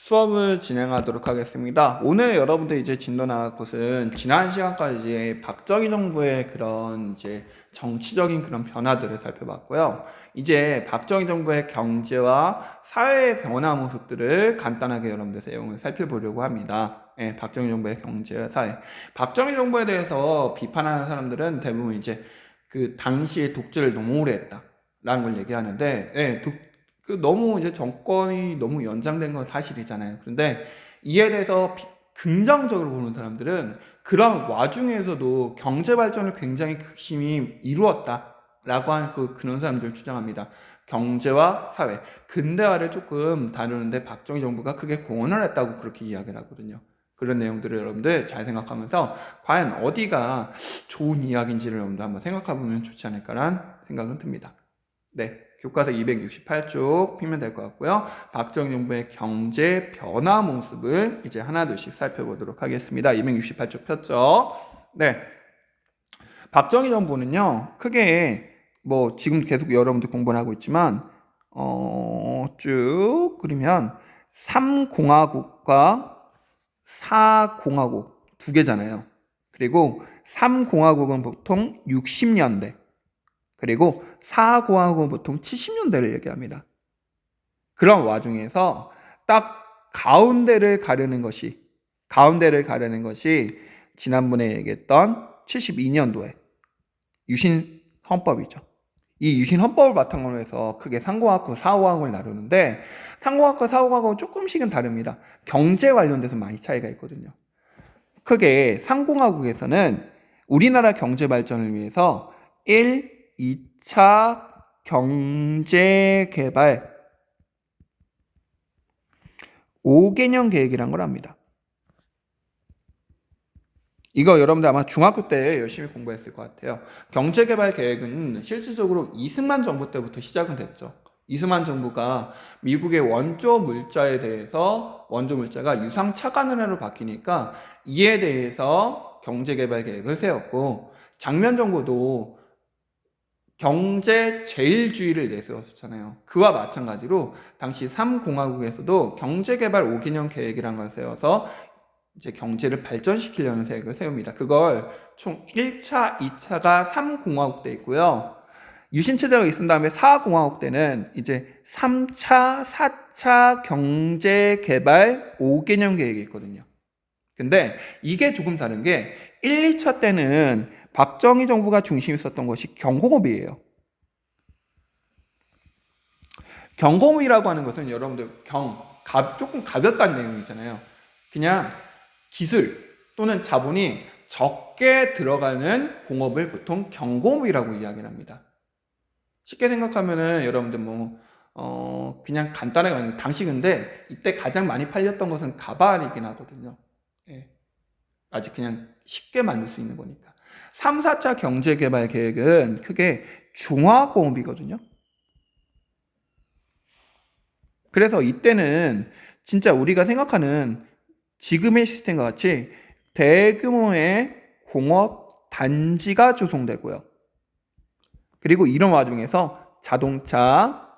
수업을 진행하도록 하겠습니다. 오늘 여러분들 이제 진도 나갈 곳은 지난 시간까지 이제 박정희 정부의 그런 이제 정치적인 그런 변화들을 살펴봤고요. 이제 박정희 정부의 경제와 사회의 변화 모습들을 간단하게 여러분들 내용을 살펴보려고 합니다. 예, 박정희 정부의 경제와 사회. 박정희 정부에 대해서 비판하는 사람들은 대부분 이제 그 당시에 독재를 너무 오래 했다라는 걸 얘기하는데, 예, 너무 이제 정권이 너무 연장된 건 사실이잖아요. 그런데 이에 대해서 긍정적으로 보는 사람들은 그런 와중에서도 경제 발전을 굉장히 극심히 이루었다라고 하는 그런 사람들을 주장합니다. 경제와 사회, 근대화를 조금 다루는데 박정희 정부가 크게 공헌을 했다고 그렇게 이야기를 하거든요. 그런 내용들을 여러분들 잘 생각하면서 과연 어디가 좋은 이야기인지를 여러분들 한번 생각해 보면 좋지 않을까라는 생각은 듭니다. 네, 교과서 268쪽 피면 될 것 같고요. 박정희 정부의 경제 변화 모습을 이제 하나둘씩 살펴보도록 하겠습니다. 268쪽 폈죠? 네, 박정희 정부는요, 크게 뭐 지금 계속 여러분들 공부를 하고 있지만 쭉 그리면 3공화국과 4공화국 두 개잖아요. 그리고 3공화국은 보통 60년대, 그리고 4공화국은 보통 70년대를 얘기합니다. 그런 와중에서 딱 가운데를 가르는 것이 지난번에 얘기했던 72년도에 유신 헌법이죠. 이 유신 헌법을 바탕으로 해서 크게 3공화국, 4공화국을 나누는데 3공화국, 4공화국은 조금씩은 다릅니다. 경제 관련돼서 많이 차이가 있거든요. 크게 3공화국에서는 우리나라 경제 발전을 위해서 2차 경제 개발 5개년 계획이란 걸 합니다. 이거 여러분들 아마 중학교 때 열심히 공부했을 것 같아요. 경제개발 계획은 실질적으로 이승만 정부 때부터 시작은 됐죠. 이승만 정부가 미국의 원조 물자에 대해서 원조 물자가 유상차관은행으로 바뀌니까 이에 대해서 경제개발 계획을 세웠고, 장면 정부도 경제 제일주의를 내세웠잖아요. 그와 마찬가지로 당시 3공화국에서도 경제개발 5개년 계획이라는 걸 세워서 이제 경제를 발전시키려는 계획을 세웁니다. 그걸 총 1차, 2차가 3공화국 때 있고요. 유신체제가 있은 다음에 4공화국 때는 이제 3차, 4차 경제개발 5개년 계획이 있거든요. 근데 이게 조금 다른 게 1, 2차 때는 박정희 정부가 중심이 있었던 것이 경공업이에요. 경공업이라고 하는 것은 여러분들 조금 가볍다는 내용이잖아요. 그냥 기술 또는 자본이 적게 들어가는 공업을 보통 경공업이라고 이야기를 합니다. 쉽게 생각하면은 여러분들 그냥 간단하게 말하면 당시 근데 이때 가장 많이 팔렸던 것은 가발이긴 하거든요. 예. 아직 그냥 쉽게 만들 수 있는 거니까. 3, 4차 경제개발 계획은 크게 중화공업이거든요. 그래서 이때는 진짜 우리가 생각하는 지금의 시스템과 같이 대규모의 공업 단지가 조성되고요. 그리고 이런 와중에서 자동차,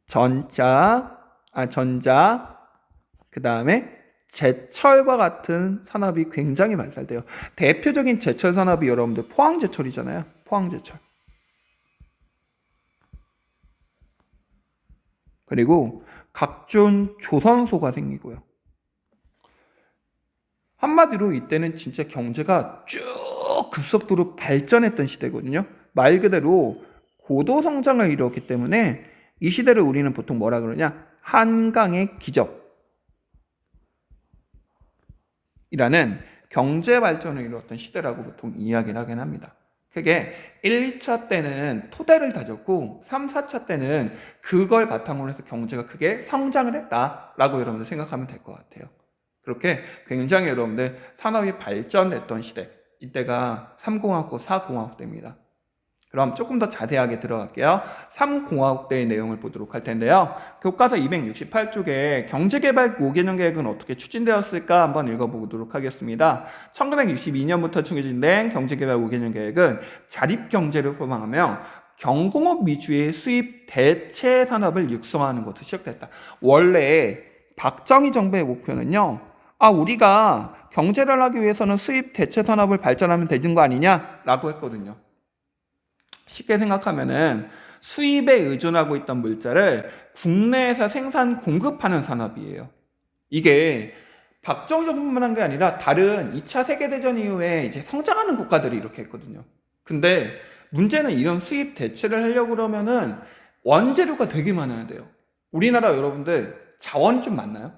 전자, 그 다음에 제철과 같은 산업이 굉장히 발달돼요. 대표적인 제철 산업이 여러분들 포항제철이잖아요. 포항제철. 그리고 각종 조선소가 생기고요. 한마디로 이때는 진짜 경제가 쭉 급속도로 발전했던 시대거든요. 말 그대로 고도 성장을 이루었기 때문에 이 시대를 우리는 보통 뭐라 그러냐? 한강의 기적이라는 경제 발전을 이루었던 시대라고 보통 이야기를 하긴 합니다. 그게 1, 2차 때는 토대를 다졌고 3, 4차 때는 그걸 바탕으로 해서 경제가 크게 성장을 했다라고 여러분들 생각하면 될 것 같아요. 그렇게 굉장히 여러분들 산업이 발전됐던 시대, 이때가 3공화국, 4공화국 때입니다. 그럼 조금 더 자세하게 들어갈게요. 3공화국 때의 내용을 보도록 할 텐데요. 교과서 268쪽에 경제개발 5개년 계획은 어떻게 추진되었을까 한번 읽어보도록 하겠습니다. 1962년부터 추진된 경제개발 5개년 계획은 자립경제를 포함하며 경공업 위주의 수입 대체 산업을 육성하는 것으로 시작됐다. 원래 박정희 정부의 목표는요. 우리가 경제를 하기 위해서는 수입 대체 산업을 발전하면 되는 거 아니냐라고 했거든요. 쉽게 생각하면은 수입에 의존하고 있던 물자를 국내에서 생산 공급하는 산업이에요. 이게 박정희 정부만 한 게 아니라 다른 2차 세계대전 이후에 이제 성장하는 국가들이 이렇게 했거든요. 근데 문제는 이런 수입 대체를 하려고 그러면은 원재료가 되게 많아야 돼요. 우리나라 여러분들 자원이 좀 많나요?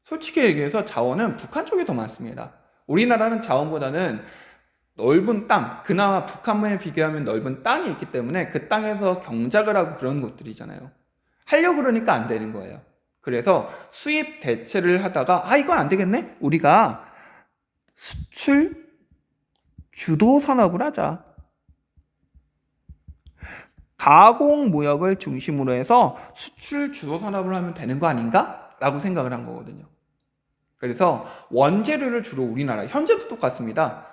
솔직히 얘기해서 자원은 북한 쪽이 더 많습니다. 우리나라는 자원보다는 넓은 땅, 그나마 북한에 비교하면 넓은 땅이 있기 때문에 그 땅에서 경작을 하고 그런 것들이잖아요. 하려고 그러니까 안 되는 거예요. 그래서 수입 대체를 하다가 이건 안 되겠네? 우리가 수출 주도 산업을 하자. 가공 무역을 중심으로 해서 수출 주도 산업을 하면 되는 거 아닌가? 라고 생각을 한 거거든요. 그래서 원재료를 주로 우리나라, 현재도 똑같습니다.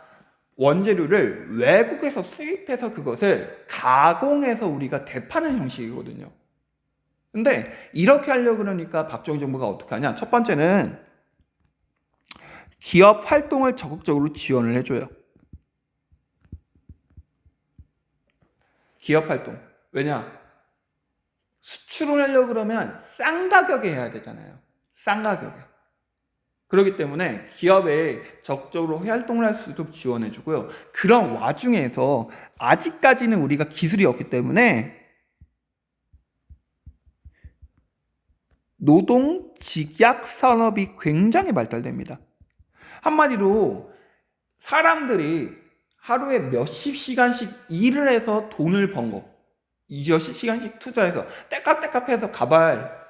원재료를 외국에서 수입해서 그것을 가공해서 우리가 대파는 형식이거든요. 근데 이렇게 하려고 그러니까 박정희 정부가 어떻게 하냐? 첫 번째는 기업 활동을 적극적으로 지원을 해줘요. 기업 활동. 왜냐? 수출을 하려고 그러면 싼 가격에 해야 되잖아요. 싼 가격에. 그렇기 때문에 기업에 적극적으로 활동을 할 수 있도록 지원해주고요. 그런 와중에서 아직까지는 우리가 기술이 없기 때문에 노동 직약 산업이 굉장히 발달됩니다. 한마디로 사람들이 하루에 몇십 시간씩 일을 해서 돈을 번 거, 몇십 시간씩 투자해서 떼깍떼깍 해서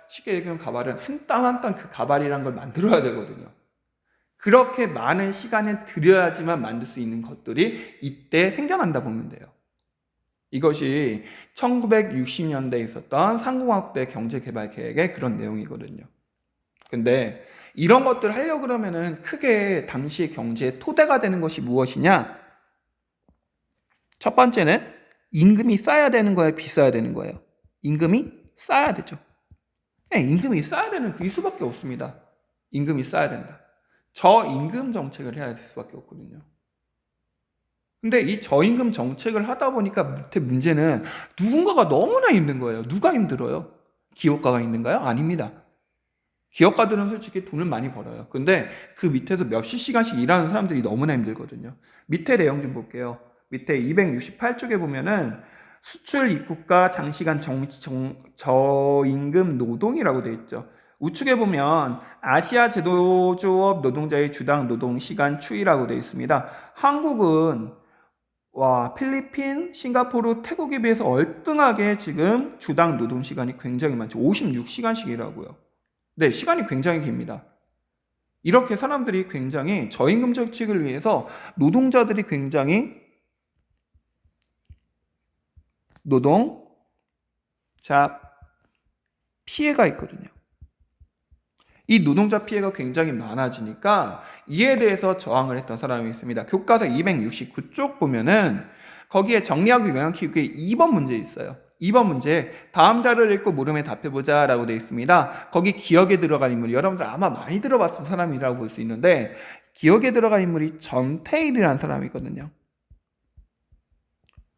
쉽게 얘기하면 가발은 한 땀 한 땀 그 가발이란 걸 만들어야 되거든요. 그렇게 많은 시간을 들여야지만 만들 수 있는 것들이 이때 생겨난다 보면 돼요. 이것이 1960년대에 있었던 상공화국대 경제개발계획의 그런 내용이거든요. 근데 이런 것들을 하려고 그러면은 크게 당시 경제의 토대가 되는 것이 무엇이냐? 첫 번째는 임금이 싸야 되는 거예요? 비싸야 되는 거예요? 임금이 싸야 되죠. 네, 임금이 싸야 되는 그 수밖에 없습니다. 임금이 싸야 된다. 저임금 정책을 해야 될 수밖에 없거든요. 근데 이 저임금 정책을 하다 보니까 밑에 문제는 누군가가 너무나 힘든 거예요. 누가 힘들어요? 기업가가 힘든가요? 아닙니다. 기업가들은 솔직히 돈을 많이 벌어요. 근데 그 밑에서 몇십 시간씩 일하는 사람들이 너무나 힘들거든요. 밑에 내용 좀 볼게요. 밑에 268쪽에 보면은 수출 입국가 장시간 저임금 노동이라고 되어 있죠. 우측에 보면 아시아 제조조업 노동자의 주당 노동시간 추이라고 되어 있습니다. 한국은 필리핀, 싱가포르, 태국에 비해서 얼등하게 지금 주당 노동시간이 굉장히 많죠. 56시간씩 일하고요. 네, 시간이 굉장히 깁니다. 이렇게 사람들이 굉장히 저임금 정책을 위해서 노동자들이 굉장히 노동자 피해가 있거든요. 이 노동자 피해가 굉장히 많아지니까 이에 대해서 저항을 했던 사람이 있습니다. 교과서 269쪽 보면은 거기에 정리하고 영향 키우기에 2번 문제 있어요. 2번 문제 다음 자료를 읽고 물음에 답해보자 라고 되어 있습니다. 거기 기억에 들어간 인물 여러분들 아마 많이 들어봤던 사람이라고 볼 수 있는데 기억에 들어간 인물이 전태일이라는 사람이거든요.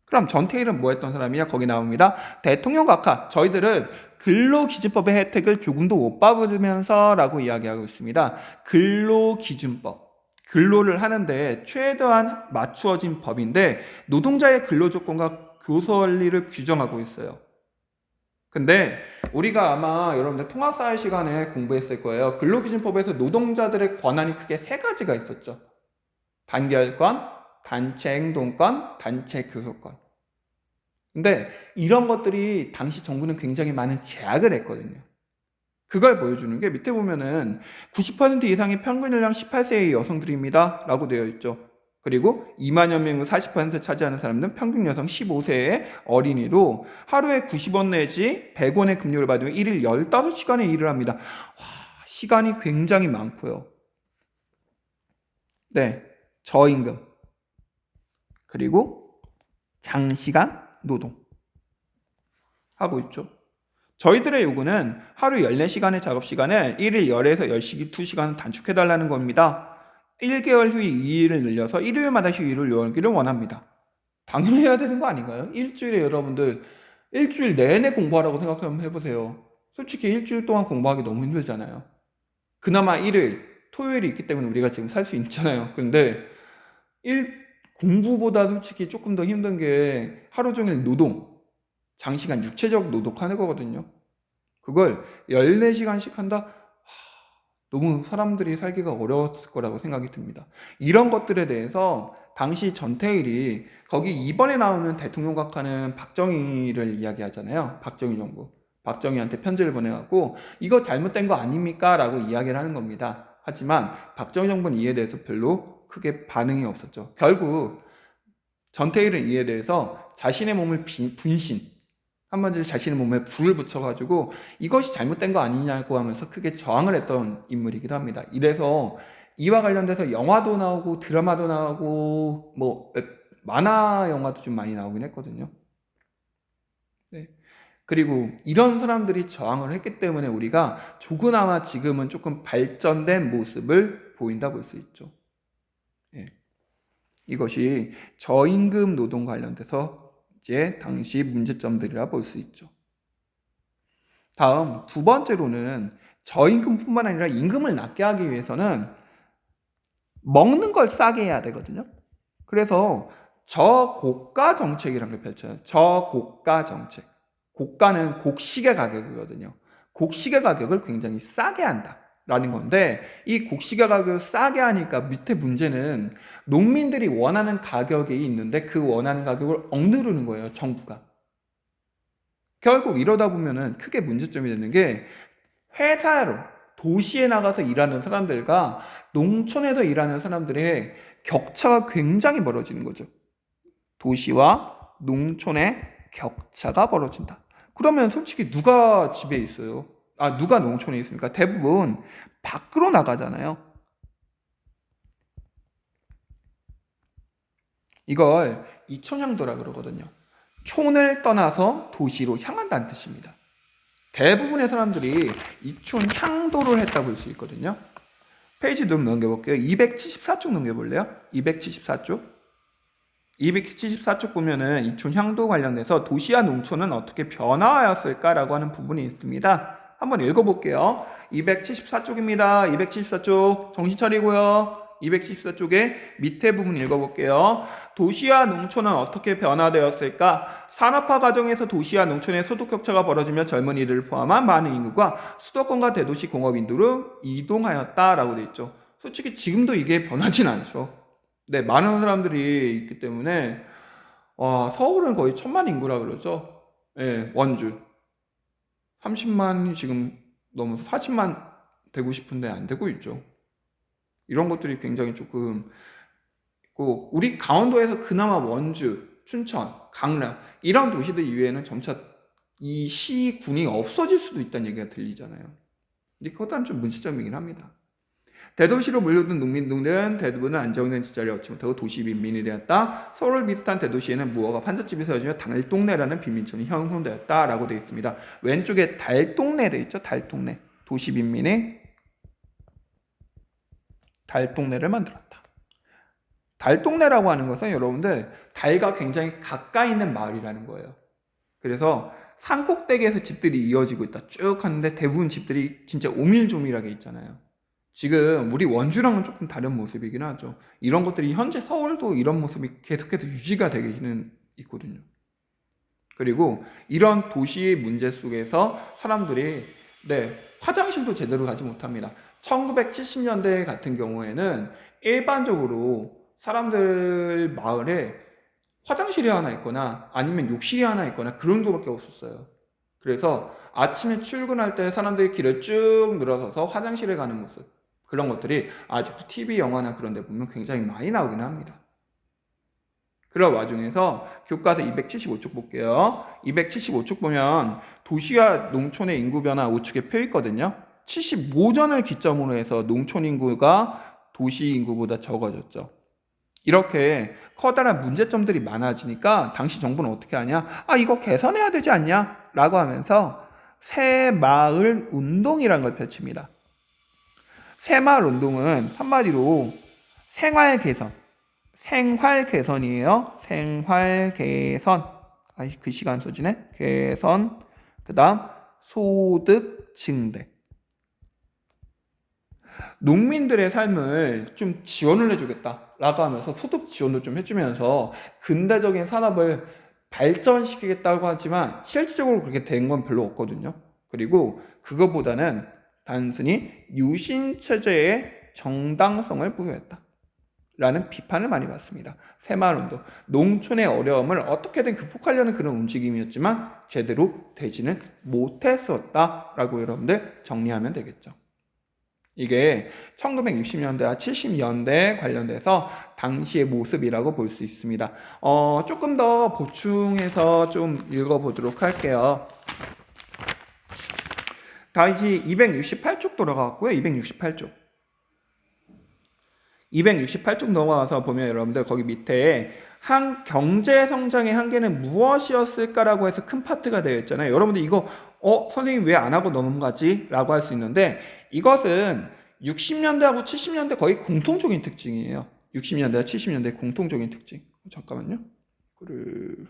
그럼 전태일은 뭐 했던 사람이냐? 거기 나옵니다. 대통령 각하 저희들은 근로기준법의 혜택을 조금도 못 받으면서 라고 이야기하고 있습니다. 근로기준법 근로를 하는데 최대한 맞추어진 법인데 노동자의 근로조건과 교섭원리를 규정하고 있어요. 근데 우리가 아마 여러분들 통합사회 시간에 공부했을 거예요. 근로기준법에서 노동자들의 권한이 크게 세 가지가 있었죠. 단결권, 단체 행동권, 단체 교섭권. 근데 이런 것들이 당시 정부는 굉장히 많은 제약을 했거든요. 그걸 보여주는 게 밑에 보면은 90% 이상의 평균 연령 18세의 여성들입니다. 라고 되어 있죠. 그리고 2만여 명 40% 차지하는 사람은 평균 여성 15세의 어린이로 하루에 90원 내지 100원의 급료를 받으며 1일 15시간의 일을 합니다. 시간이 굉장히 많고요. 네, 저임금 그리고 장시간 노동 하고 있죠. 저희들의 요구는 하루 14시간의 작업 시간을 1일 열에서 12시간 단축해달라는 겁니다. 1개월 휴일 2일을 늘려서 일요일마다 휴일을 열기를 원합니다. 당연히 해야 되는 거 아닌가요? 일주일에 여러분들 일주일 내내 공부하라고 생각하면 해보세요. 솔직히 일주일 동안 공부하기 너무 힘들잖아요. 그나마 일요일, 토요일이 있기 때문에 우리가 지금 살 수 있잖아요. 근데 공부보다 솔직히 조금 더 힘든 게 하루 종일 노동, 장시간 육체적 노동하는 거거든요. 그걸 14시간씩 한다? 너무 사람들이 살기가 어려웠을 거라고 생각이 듭니다. 이런 것들에 대해서 당시 전태일이 거기 이번에 나오는 대통령 각하는 박정희를 이야기하잖아요. 박정희 정부. 박정희한테 편지를 보내갖고 이거 잘못된 거 아닙니까? 라고 이야기를 하는 겁니다. 하지만 박정희 정부는 이에 대해서 별로 크게 반응이 없었죠. 결국 전태일은 이에 대해서 자신의 몸을 분신, 한마디로 자신의 몸에 불을 붙여가지고 이것이 잘못된 거 아니냐고 하면서 크게 저항을 했던 인물이기도 합니다. 이래서 이와 관련돼서 영화도 나오고 드라마도 나오고 뭐 만화 영화도 좀 많이 나오긴 했거든요. 네. 그리고 이런 사람들이 저항을 했기 때문에 우리가 조그나마 지금은 조금 발전된 모습을 보인다 볼 수 있죠. 네. 이것이 저임금 노동 관련돼서 이제 당시 문제점들이라 볼 수 있죠. 다음 두 번째로는 저임금뿐만 아니라 임금을 낮게 하기 위해서는 먹는 걸 싸게 해야 되거든요. 그래서 저고가 정책이라는 걸 펼쳐요. 저고가 정책. 고가는 곡식의 가격이거든요. 곡식의 가격을 굉장히 싸게 한다라는 건데 이 곡식의 가격을 싸게 하니까 밑에 문제는 농민들이 원하는 가격이 있는데 그 원하는 가격을 억누르는 거예요. 정부가. 결국 이러다 보면은 크게 문제점이 되는 게 회사로 도시에 나가서 일하는 사람들과 농촌에서 일하는 사람들의 격차가 굉장히 벌어지는 거죠. 도시와 농촌의 격차가 벌어진다. 그러면 솔직히 누가 집에 있어요? 누가 농촌에 있습니까? 대부분 밖으로 나가잖아요. 이걸 이촌향도라 그러거든요. 촌을 떠나서 도시로 향한다는 뜻입니다. 대부분의 사람들이 이촌향도를 했다고 볼 수 있거든요. 페이지 좀 넘겨볼게요. 274쪽 넘겨볼래요? 274쪽. 274쪽 보면은 이촌향도 관련해서 도시와 농촌은 어떻게 변화하였을까라고 하는 부분이 있습니다. 한번 읽어볼게요. 274쪽입니다. 274쪽 정신 차리고요. 274쪽에 밑에 부분 읽어볼게요. 도시와 농촌은 어떻게 변화되었을까? 산업화 과정에서 도시와 농촌의 소득 격차가 벌어지며 젊은이들을 포함한 많은 인구가 수도권과 대도시 공업인도로 이동하였다라고 되어 있죠. 솔직히 지금도 이게 변하진 않죠. 네, 많은 사람들이 있기 때문에 서울은 거의 1000만 인구라 그러죠. 네, 원주 30만이 지금 넘어서 40만 되고 싶은데 안 되고 있죠. 이런 것들이 굉장히 조금 있고 우리 강원도에서 그나마 원주, 춘천, 강남 이런 도시들 이외에는 점차 이 시군이 없어질 수도 있다는 얘기가 들리잖아요. 근데 그것도 좀 문제점이긴 합니다. 대도시로 몰려든 농민들은 대부분은 안정된 집자리를 얻지 못하고 도시 빈민이 되었다. 서울을 비롯한 대도시에는 무허가 판잣집이 세워지며 달동네라는 빈민촌이 형성되었다라고 되어 있습니다. 왼쪽에 달동네 되어 있죠. 달동네. 도시 빈민의 달동네를 만들었다. 달동네라고 하는 것은 여러분들 달과 굉장히 가까이 있는 마을이라는 거예요. 그래서 산꼭대기에서 집들이 이어지고 있다. 쭉 하는데 대부분 집들이 진짜 오밀조밀하게 있잖아요. 지금 우리 원주랑은 조금 다른 모습이긴 하죠. 이런 것들이 현재 서울도 이런 모습이 계속해서 유지가 되기는 있거든요. 그리고 이런 도시의 문제 속에서 사람들이 화장실도 제대로 가지 못합니다. 1970년대 같은 경우에는 일반적으로 사람들 마을에 화장실이 하나 있거나 아니면 욕실이 하나 있거나 그런 정도밖에 없었어요. 그래서 아침에 출근할 때 사람들이 길을 쭉 늘어서서 화장실에 가는 모습, 그런 것들이 아직도 TV, 영화나 그런 데 보면 굉장히 많이 나오긴 합니다. 그런 와중에서 교과서 275쪽 볼게요. 275쪽 보면 도시와 농촌의 인구 변화 우측에 표 있거든요. 75전을 기점으로 해서 농촌 인구가 도시 인구보다 적어졌죠. 이렇게 커다란 문제점들이 많아지니까 당시 정부는 어떻게 하냐? 이거 개선해야 되지 않냐? 라고 하면서 새마을 운동이라는 걸 펼칩니다. 새마을 운동은 한마디로 생활 개선이에요. 생활 개선. 글씨가 안 써지네. 개선. 그다음 소득 증대. 농민들의 삶을 좀 지원을 해주겠다라고 하면서 소득 지원도 좀 해주면서 근대적인 산업을 발전시키겠다고 하지만 실질적으로 그렇게 된 건 별로 없거든요. 그리고 그거보다는 단순히 유신 체제의 정당성을 부여했다 라는 비판을 많이 받습니다. 새마을운동, 농촌의 어려움을 어떻게든 극복하려는 그런 움직임이었지만 제대로 되지는 못했었다라고 여러분들 정리하면 되겠죠. 이게 1960년대와 70년대에 관련돼서 당시의 모습이라고 볼 수 있습니다. 조금 더 보충해서 좀 읽어보도록 할게요. 다시 268쪽 돌아가고요. 268쪽 넘어가서 보면 여러분들 거기 밑에 경제 성장의 한계는 무엇이었을까라고 해서 큰 파트가 되어 있잖아요. 여러분들 이거 선생님 왜 안 하고 넘어가지? 라고 할 수 있는데 이것은 60년대하고 70년대 거의 공통적인 특징이에요. 60년대와 70년대 공통적인 특징. 잠깐만요. 이거를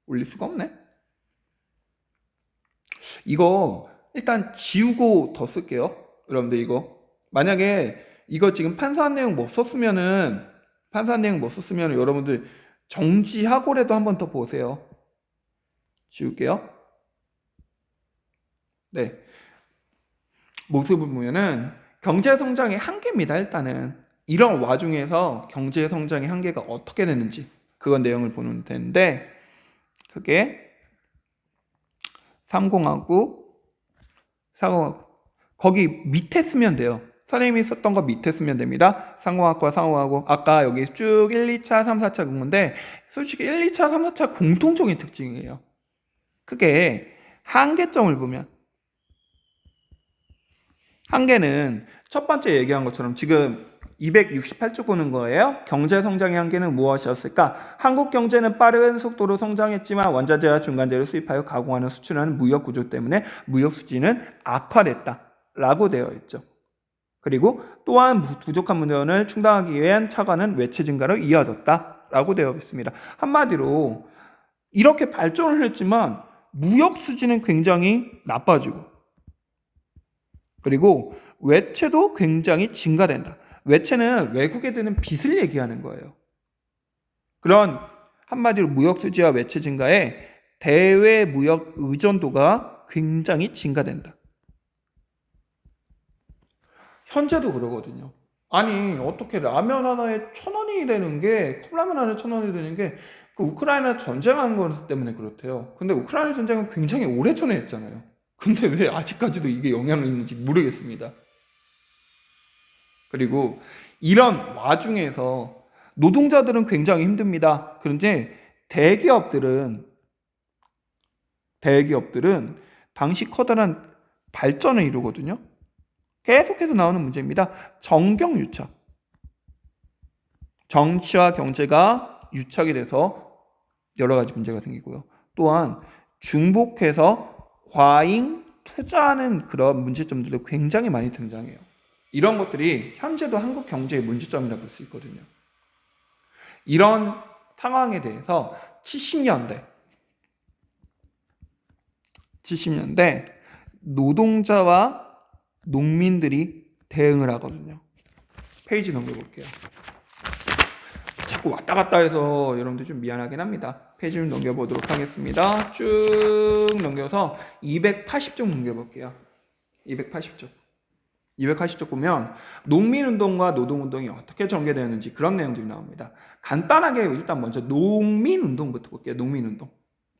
올릴 수가 없네. 이거 일단 지우고 더 쓸게요. 여러분들 이거 만약에 이거 지금 판사한 내용 못 썼으면은 여러분들 정지하고라도 한 번 더 보세요. 지울게요. 네. 모습을 보면은 경제성장의 한계입니다. 일단은 이런 와중에서 경제성장의 한계가 어떻게 되는지 그건 내용을 보면 되는데 그게 30하고 40하고 거기 밑에 쓰면 돼요. 선생님이 썼던 거 밑에 쓰면 됩니다. 상공학과 상호하고 아까 여기 쭉 1, 2차, 3, 4차 근무인데 솔직히 1, 2차, 3, 4차 공통적인 특징이에요. 크게 한계점을 보면 한계는 첫 번째 얘기한 것처럼 지금 268쪽 보는 거예요. 경제 성장의 한계는 무엇이었을까? 한국 경제는 빠른 속도로 성장했지만 원자재와 중간재를 수입하여 가공하는 수출하는 무역 구조 때문에 무역 수지는 악화됐다라고 되어 있죠. 그리고 또한 부족한 문제원을 충당하기 위한 차관은 외채 증가로 이어졌다라고 되어 있습니다. 한마디로 이렇게 발전을 했지만 무역 수지는 굉장히 나빠지고 그리고 외채도 굉장히 증가된다. 외채는 외국에 드는 빚을 얘기하는 거예요. 그런 한마디로 무역 수지와 외채 증가에 대외 무역 의존도가 굉장히 증가된다. 현재도 그러거든요. 아니 어떻게 라면 하나에 1,000원이 되는 게 컵라면 하나에 1,000원이 되는 게 그 우크라이나 전쟁한 것 때문에 그렇대요. 근데 우크라이나 전쟁은 굉장히 오래전에 했잖아요. 근데 왜 아직까지도 이게 영향을 있는지 모르겠습니다. 그리고 이런 와중에서 노동자들은 굉장히 힘듭니다. 그런데 대기업들은 당시 커다란 발전을 이루거든요. 계속해서 나오는 문제입니다. 정경유착. 정치와 경제가 유착이 돼서 여러 가지 문제가 생기고요. 또한 중복해서 과잉 투자하는 그런 문제점들도 굉장히 많이 등장해요. 이런 것들이 현재도 한국 경제의 문제점이라고 볼 수 있거든요. 이런 상황에 대해서 70년대 노동자와 농민들이 대응을 하거든요. 페이지 넘겨볼게요. 자꾸 왔다 갔다 해서 여러분들 좀 미안하긴 합니다. 페이지 좀 넘겨보도록 하겠습니다. 쭉 넘겨서 280쪽 넘겨볼게요. 280쪽 보면 농민운동과 노동운동이 어떻게 전개되었는지 그런 내용들이 나옵니다. 간단하게 일단 먼저 농민운동부터 볼게요. 농민운동.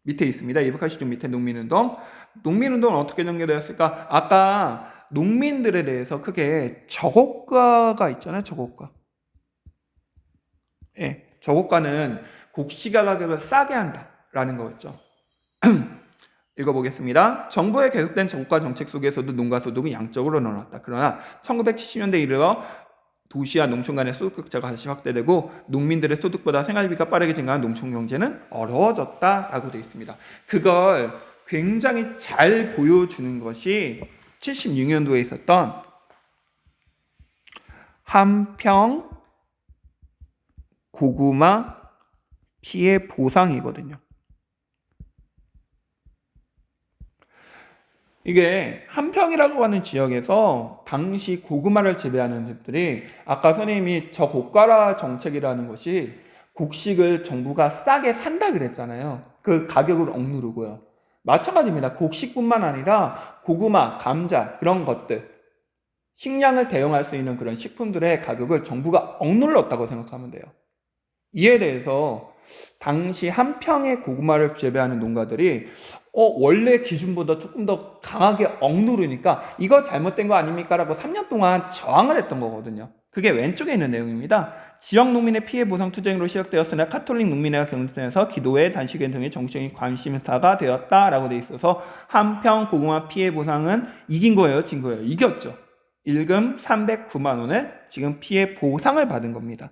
밑에 있습니다. 280쪽 밑에 농민운동. 농민운동은 어떻게 전개되었을까? 아까 농민들에 대해서 크게 저고가가 있잖아요. 저고가. 예, 저고가는 곡시가 가격을 싸게 한다라는 거였죠. 읽어보겠습니다. 정부의 계속된 저고가 정책 속에서도 농가 소득은 양적으로 늘어났다. 그러나 1970년대 이르러 도시와 농촌 간의 소득 격차가 다시 확대되고 농민들의 소득보다 생활비가 빠르게 증가한 농촌 경제는 어려워졌다라고 되어 있습니다. 그걸 굉장히 잘 보여주는 것이 76년도에 있었던 한평 고구마 피해 보상이거든요. 이게 한평이라고 하는 지역에서 당시 고구마를 재배하는 집들이 아까 선생님이 저고가라 정책이라는 것이 곡식을 정부가 싸게 산다 그랬잖아요. 그 가격을 억누르고요. 마찬가지입니다. 곡식뿐만 아니라 고구마, 감자 그런 것들 식량을 대용할 수 있는 그런 식품들의 가격을 정부가 억눌렀다고 생각하면 돼요. 이에 대해서 당시 한평의 고구마를 재배하는 농가들이 원래 기준보다 조금 더 강하게 억누르니까 이거 잘못된 거 아닙니까? 라고 3년 동안 저항을 했던 거거든요. 그게 왼쪽에 있는 내용입니다. 지역 농민의 피해 보상 투쟁으로 시작되었으나 카톨릭 농민회가 경선에서 기도회 단식회 등의 정치적인 관심사가 되었다라고 돼 있어서 한평 고구마 피해 보상은 이긴 거예요, 진 거예요? 이겼죠. 일금 309만 원을 지금 피해 보상을 받은 겁니다.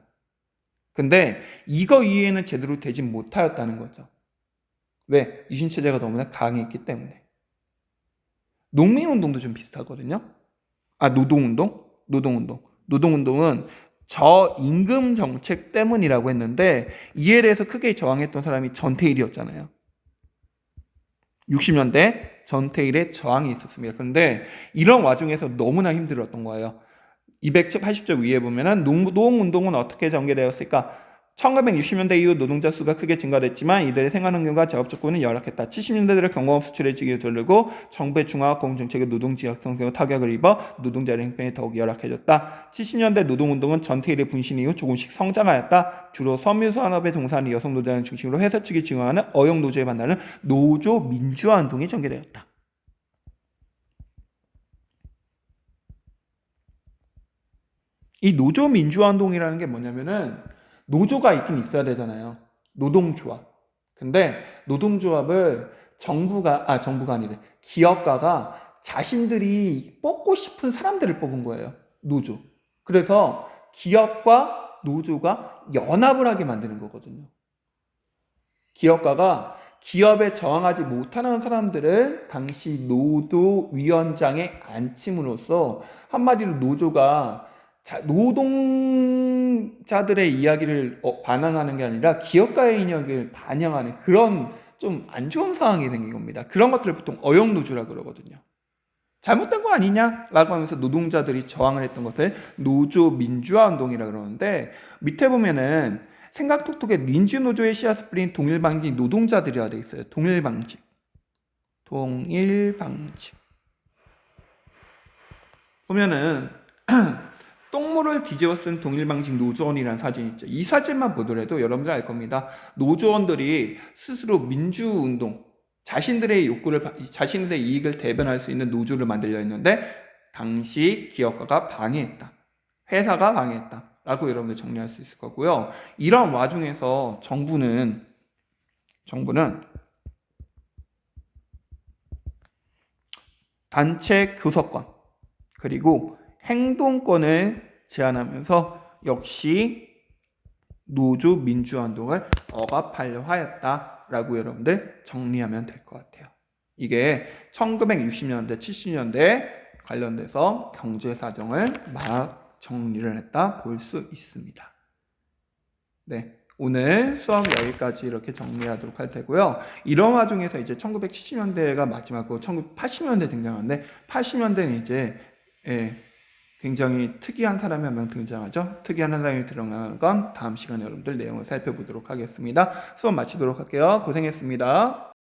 근데 이거 이외에는 제대로 되지 못하였다는 거죠. 왜? 유신체제가 너무나 강했기 때문에. 농민운동도 좀 비슷하거든요. 노동운동? 노동운동은 저임금 정책 때문이라고 했는데 이에 대해서 크게 저항했던 사람이 전태일이었잖아요. 60년대 전태일의 저항이 있었습니다. 그런데 이런 와중에서 너무나 힘들었던 거예요. 280쪽 위에 보면은 노동운동은 어떻게 전개되었을까? 1960년대 이후 노동자 수가 크게 증가됐지만 이들의 생활환경과 작업조건은 열악했다. 70년대 들어 경공업 수출의 지기를 두르고 정부의 중화학 공정책의 노동지역성에 타격을 입어 노동자의 형편이 더욱 열악해졌다. 70년대 노동운동은 전태일의 분신 이후 조금씩 성장하였다. 주로 섬유산업에 종사하는 여성 노동자를 중심으로 회사 측이 지원하는 어용노조에 반대하는 노조 민주화운동이 전개되었다. 이 노조 민주화운동이라는 게 뭐냐면은 노조가 있긴 있어야 되잖아요. 노동조합. 근데 노동조합을 정부가 아니래. 기업가가 자신들이 뽑고 싶은 사람들을 뽑은 거예요. 노조. 그래서 기업과 노조가 연합을 하게 만드는 거거든요. 기업가가 기업에 저항하지 못하는 사람들을 당시 노조위원장에 앉힘으로써 한마디로 노조가 노동자들의 이야기를 반영하는 게 아니라 기업가의 이야기를 반영하는 그런 좀 안 좋은 상황이 생긴 겁니다. 그런 것들을 보통 어용노조라고 그러거든요. 잘못된 거 아니냐라고 하면서 노동자들이 저항을 했던 것을 노조 민주화운동이라고 그러는데 밑에 보면은 생각톡톡에 민주노조의 씨앗을 뿌린 동일방직 노동자들이라 되어 있어요. 동일방직. 보면은 똥물을 뒤집어 쓴 동일방직 노조원이라는 사진이 있죠. 이 사진만 보더라도 여러분들 알 겁니다. 노조원들이 스스로 민주운동, 자신들의 욕구를, 자신들의 이익을 대변할 수 있는 노조를 만들려 했는데 당시 기업가가 방해했다. 회사가 방해했다. 라고 여러분들 정리할 수 있을 거고요. 이런 와중에서 정부는 단체 교섭권 그리고 행동권을 제한하면서 역시 노조 민주화운동을 억압하려 하였다라고 여러분들 정리하면 될 것 같아요. 이게 1960년대, 70년대 관련돼서 경제사정을 막 정리를 했다 볼 수 있습니다. 네. 오늘 수업 여기까지 이렇게 정리하도록 할 테고요. 이런 와중에서 이제 1970년대가 마지막으로 1980년대 등장하는데 80년대는 이제 굉장히 특이한 사람이 한 명 등장하죠. 특이한 한 사람이 들어가는 건 다음 시간에 여러분들 내용을 살펴보도록 하겠습니다. 수업 마치도록 할게요. 고생했습니다.